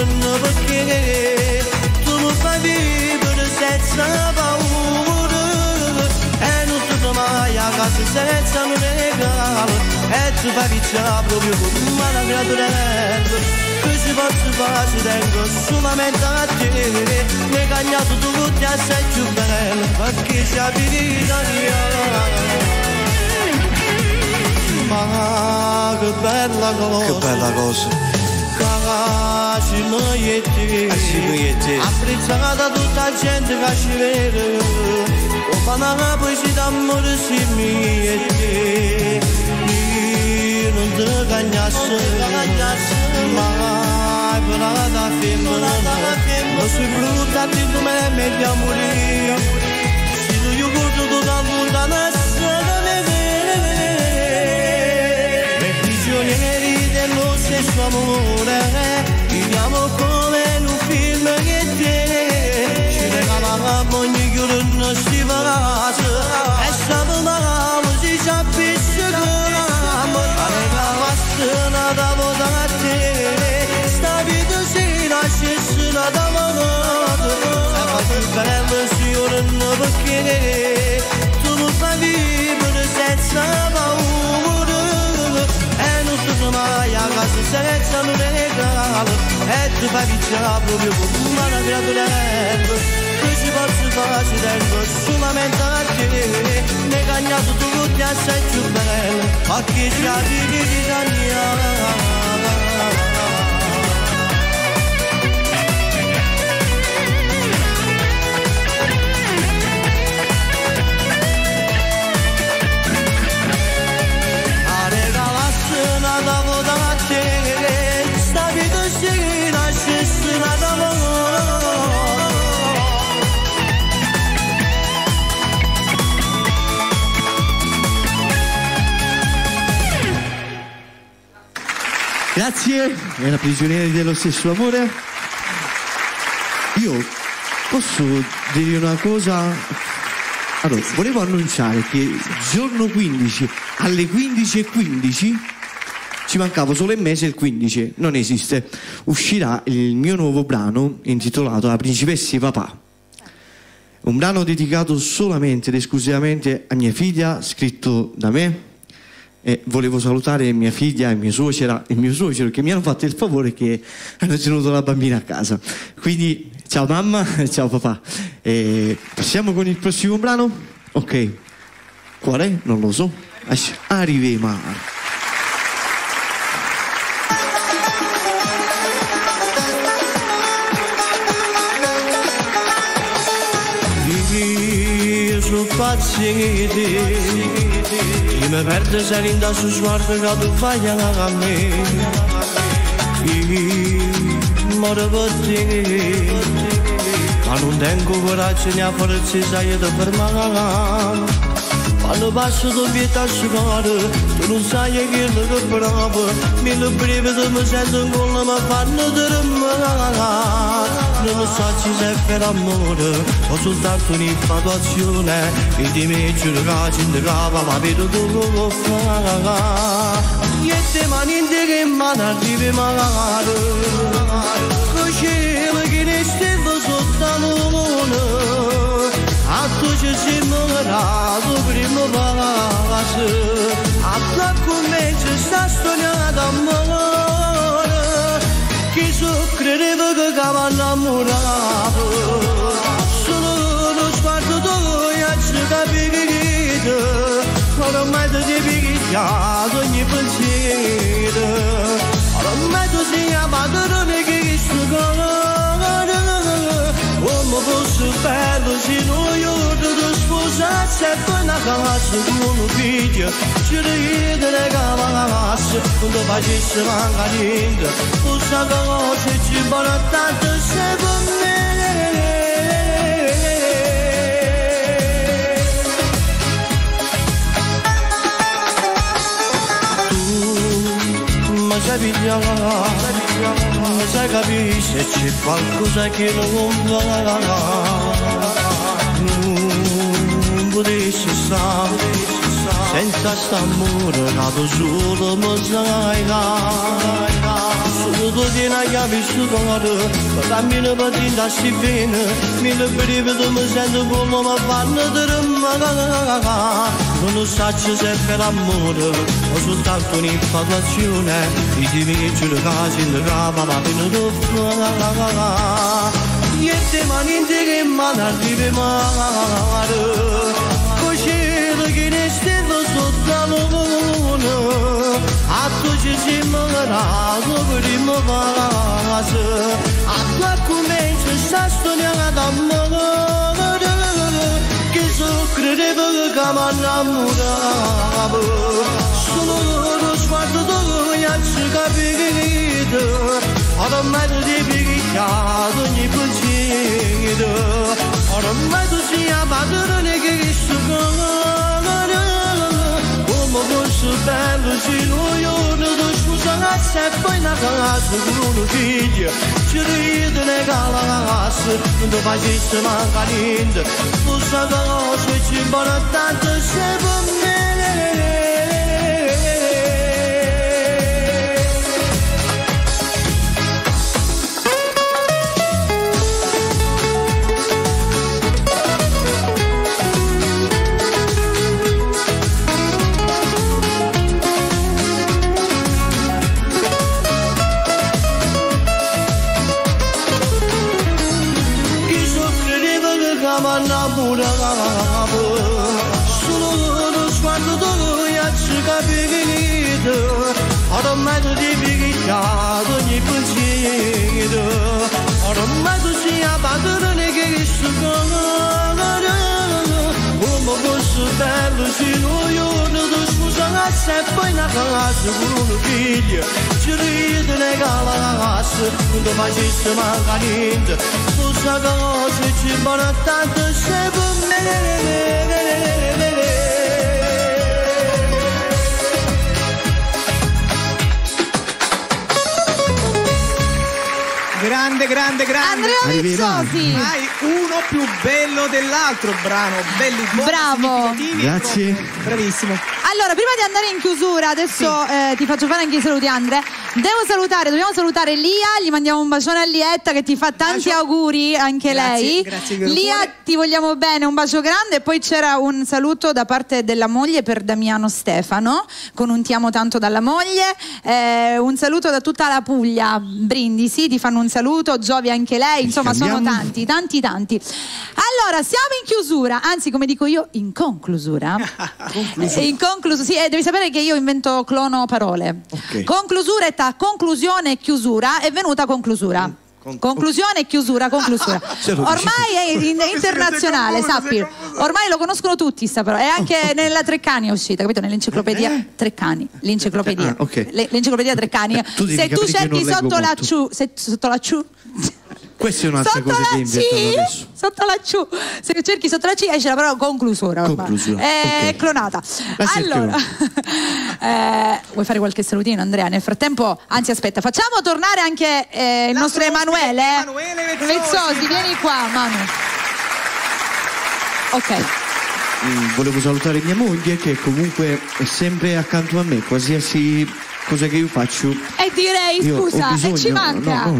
giorno perché tu mi fai vivere senza paura e non torno mai a casa senza un regalo e tu fai picciare proprio come una creatura che si possa fare si tengo solamente a te mi hai cagnato tu ti sei più bello perché sei vita mia. Ma che bella cosa, che bella cosa. Cagaci noi e te, apprezzata tutta la gente che ci vede, o fanno una poesia d'amore sì mi e te, io non te cagnasse, ma per la femmina, non si brutta di come è meglio a morire, se tu io corro tutta lontana. Prigionieri dello stesso amore, viviamo come in un film che te ci regalavamo ogni giorno si passa e sapevamo si ci appicciavamo a regalasse da votare a te sta vita si lasciasse da volare e più bello signore perché tu mi fai vivere senza paura mai a casa senza un regalo e tu fai picciare proprio come una creatura che ci posso fare si tengo solamente a te mi hai cagnato tu ti sei più bello ma che ci arrivi di Daniela. Grazie, era Prigionieri dello stesso amore. Io posso dire una cosa? Allora, volevo annunciare che giorno 15 alle 15:15 ci mancava solo un mese, il 15, non esiste, uscirà il mio nuovo brano intitolato La principessa di papà. Un brano dedicato solamente ed esclusivamente a mia figlia, scritto da me. E volevo salutare mia figlia e mia suocera e mio suocero che mi hanno fatto il favore che hanno tenuto la bambina a casa. Quindi ciao mamma, ciao papà. E passiamo con il prossimo brano? Ok. Qual è? Non lo so. Arrivema. Sono paziente, io mi perdo se rinda su sguardo che tu fai a me, io muoro per te, ma non tengo coraggio né a forza sai da fermare. Quando passo da vita a scivolare, tu non sai che lo che provo, mille brividi mi sento in gola, mi fanno tremare. Non so se sei per l'amore, ho soltanto un'infatuazione, e di me giuro che la gente cava, ma vedo tu lo fa. E te mani in te che mano arrivi magari, così che ne stiamo sotto la luna. A tu ci siamo rato prima passo, a tu comincia sta storia d'amore, chi so credeva che cava innamorato, solo lo sguardo tuo ci capito, ormai ti sei picchiato ogni pensiero, ormai tu sei a padrone che sto cuore. Come fosse bello se noi io ti sposassi e poi una casa con un figlio ci ridere che pagasse non ti facesse manca niente questa cosa ci vuole tanto se per me tu mi sai pigliare sai capisce c'è qualcosa che non va, non potessi stare senza st'amore nato solo mi sai solo tu din aia vissuto da mine patinda si bene mille periodi mi sento come mi fanno tremare non so se per amore o soltanto un'infatuazione i divini le case in rapa ma fino a niente ma niente che mi arrivi male così che ne stendo sotto la luna a tu ci si mancato per il mio vaso a tu comincia sta storia d'amore che so credevo che mi innamoravo solo lo sguardo tuo mi ha capito ormai tu ti picchiato ogni pensiero ormai tu sia padrone che sto come fosse bello se noi tu scusa e poi una casa con un figlio ci ride le calasse non ti facesse manca niente tu sai cosa ci vuole tanto se per me solo lo sguardo tuo mi ha capito ormai tu ti picchiato ogni pensiero ormai tu sia padrone che sto come fosse bello se noi tu scusa e poi una casa con un figlio ci ride le calasse non ti facesse manca niente tu sai cosa ci vuole tanto se per me grande Andrea Rizzosi, hai uno più bello dell'altro brano, belli buoni, bravo, grazie, bravissimo. Allora, prima di andare in chiusura, adesso ti faccio fare anche i saluti, Andre. Dobbiamo salutare Lia, gli mandiamo un bacione a Lietta che ti fa tanti auguri, anche lei. Grazie, Lia, ti vogliamo bene, un bacio grande. E poi c'era un saluto da parte della moglie per Damiano Stefano, con un ti amo tanto dalla moglie. Un saluto da tutta la Puglia, Brindisi, ti fanno un saluto, Giovi anche lei, insomma sono tanti. Allora, siamo in chiusura, anzi come dico io, in conclusura. Sì, devi sapere che io invento clono parole. Okay. Conclusura e conclusione e chiusura è venuta conclusura. Conclusione e chiusura, conclusura. Ormai è internazionale, sappi. Ormai lo conoscono tutti sta parola. E anche nella Treccani è uscita, capito? Nell'enciclopedia Treccani. L'enciclopedia. L'enciclopedia Treccani. Se tu cerchi sotto la C. Questa è un'altra cosa che inventano adesso. Sotto la C, se cerchi sotto la C esce la parola conclusura. È clonata. Allora, vuoi fare qualche salutino, Andrea? Nel frattempo, anzi aspetta, facciamo tornare anche il nostro Emanuele Vezzosi, vieni qua, Manu. Ok. Volevo salutare mia moglie che comunque è sempre accanto a me, qualsiasi cosa che io faccio. E direi, scusa, ci manca.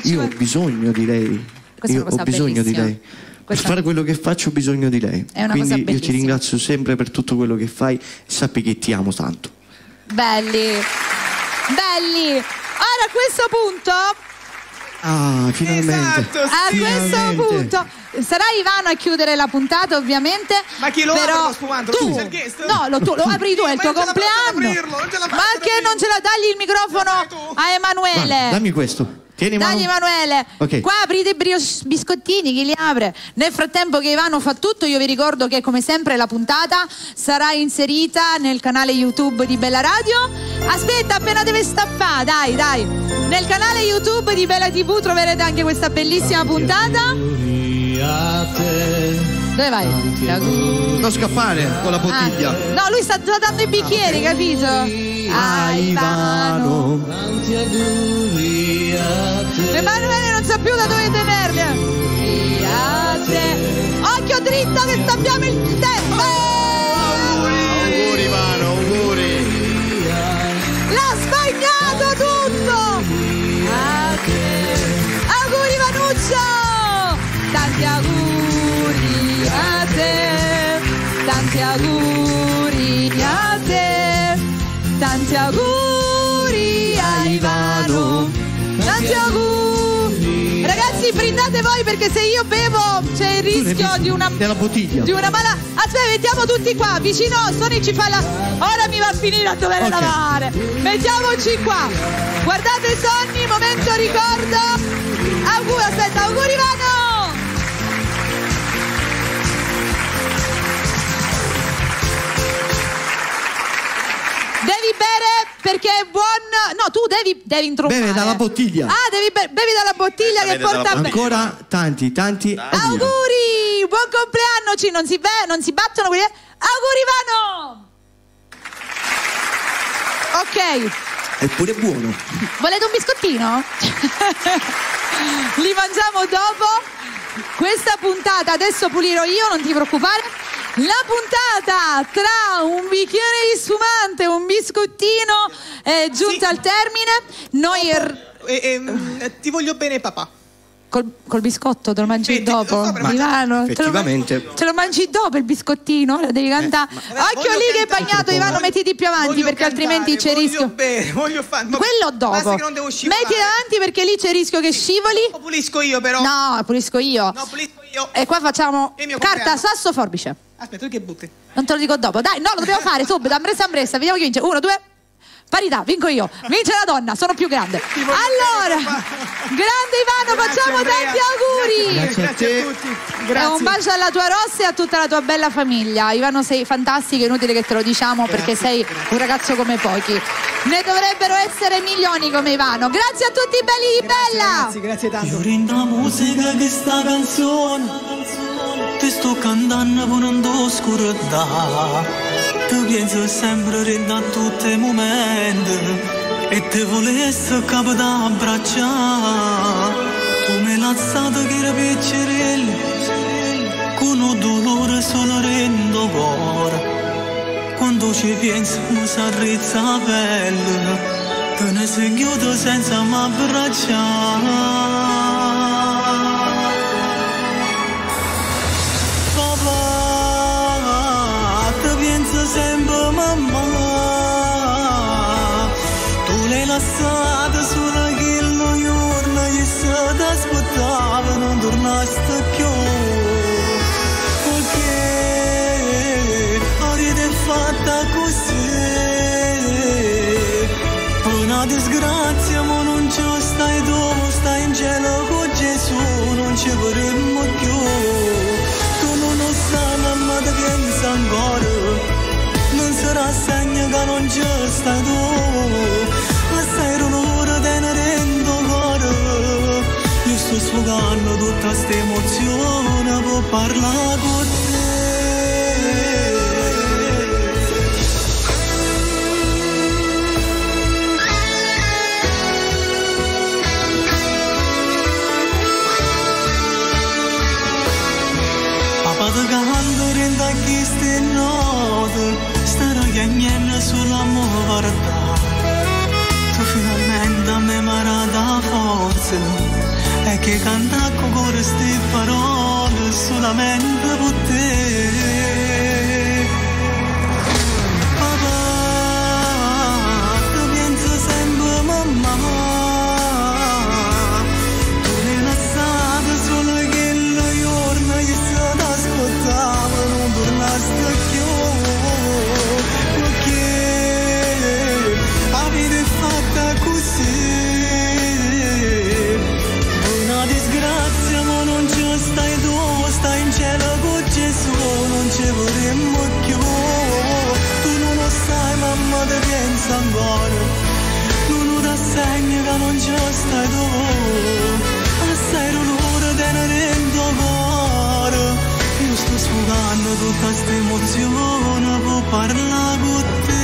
Io ho bisogno di lei. Io ho bisogno di lei. Per fare quello che faccio ho bisogno di lei. Quindi io ti ringrazio sempre per tutto quello che fai e sappi che ti amo tanto. Belli. Ora a questo punto finalmente. Esatto, questo punto sarà Ivano a chiudere la puntata, ovviamente. Ma chi lo però apre lo spumante? Tu, lo apri tu, è il tuo compleanno. Ma che non ce la dagli il microfono a Emanuele? Guarda, dammi questo. Tieni, dagli Emanuele. Okay. Qua aprite i biscottini, chi li apre? Nel frattempo che Ivano fa tutto, io vi ricordo che come sempre la puntata sarà inserita nel canale YouTube di Bella Radio. Aspetta, appena deve stappare, dai. Nel canale YouTube di Bella TV troverete anche questa bellissima puntata. Dove vai? Non scappare con la bottiglia. No, lui sta già dando i bicchieri, capito? Ivano. Emanuele non sa più da dove tenerli. Occhio dritto che stappiamo il tempo. Auguri Ivano, auguri. L'ha sbagliato tutto. tanti auguri a te, tanti auguri a te, tanti auguri a Ivano, tanti auguri. Ragazzi, brindate voi, perché se io bevo c'è il rischio di una bottiglia. Di una mala. Aspetta, mettiamo tutti qua vicino. Sony ci fa la. Ora mi va a finire a dover lavare. Mettiamoci qua. Guardate Sonny, momento ricordo. Aspetta, auguri Ivano. Devi bere perché è buon. No, tu devi introppare. Beve dalla bottiglia. Ah, bevi dalla bottiglia che porta ancora tanti auguri. Buon compleanno. Non si battono quelli. Auguri Ivano. Ok. È pure buono. Volete un biscottino? Li mangiamo dopo. Questa puntata adesso pulirò io, non ti preoccupare. La puntata tra un bicchiere di spumante e un biscottino è giunta al termine. Noi ti voglio bene papà. Col biscotto te lo mangi dopo? Ivano, effettivamente. te lo mangi dopo il biscottino? Ora devi cantare. Occhio lì che è bagnato, Ivano, mettiti più avanti perché altrimenti c'è rischio. Voglio fare. Quello dopo. Metti davanti perché lì c'è il rischio che scivoli. Lo pulisco io però. No, pulisco io. No, pulisco io. E qua facciamo carta, sasso, forbice. Aspetta, tu che butti? Non te lo dico dopo. Dai, no, lo dobbiamo fare subito. Ambressa, vediamo chi vince. 1, 2. Parità, vinco io. Vince la donna, sono più grande. Allora, grande Ivano, facciamo tanti auguri. Grazie a tutti. Grazie. Un bacio alla tua Rossa e a tutta la tua bella famiglia. Ivano, sei fantastico, inutile che te lo diciamo perché sei un ragazzo come pochi. Ne dovrebbero essere milioni come Ivano. Grazie a tutti belli di Bella. Ragazzi, grazie tanto. Io rendo la musica che sta canzone ti sto cantando con un oscurità. Ti penso sempre rendo a tutti i momenti e te volessi capo da abbracciare. Tu mi hai alzato che era piccerello con un dolore solo rendo cuore. Quando ci penso mi si arrizza la pelle, te ne sei chiuso senza m'abbracciare. Sempre mamma, tu l'hai lasciata sola che lo giorno che se ti aspettava non tornaste più, perché avete fatta così, una disgrazia ma non ci stai tu, stai in cielo con Gesù, non ci vorremmo più, tu non lo sai mamma ti pensa ancora. Non sarà segno che non c'è stato, ma stai l'ora te ne rendo cuore. Io sto sfogando tutta sta emozione per parlare con te. Papà ti canta renda chi stai note. Niente sull'amore verità, tu finalmente mi hai dato forza e che canta con queste parole solamente per te. Papà, tu pensi sempre mamma, tu mi lasciate solo che lo giorno che se ti aspettava non tornaste più. Una disgrazia ma non ci stai tu, stai in cielo con Gesù, non ci vorremmo più. Tu non lo sai mamma ti pensa ancora, non ti segno che non ci stai tu, assai l'ora te ne rendo cuore. Io sto sfogando tutta questa emozione per parlare con te.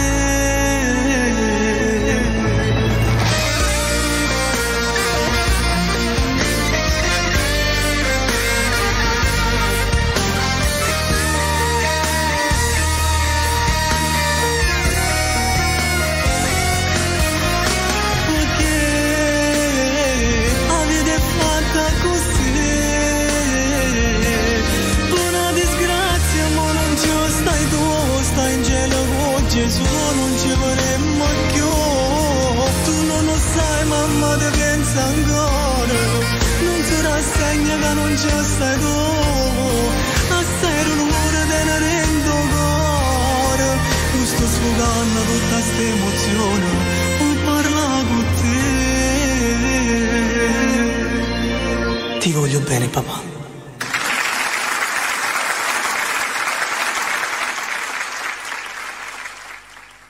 Così mamma ti pensa ancora, non si rassegna che non c'è stai tu, assai rumore te ne rendo cuore, tu sto sfogando tutta sta emozione, non parla con te. Ti voglio bene papà.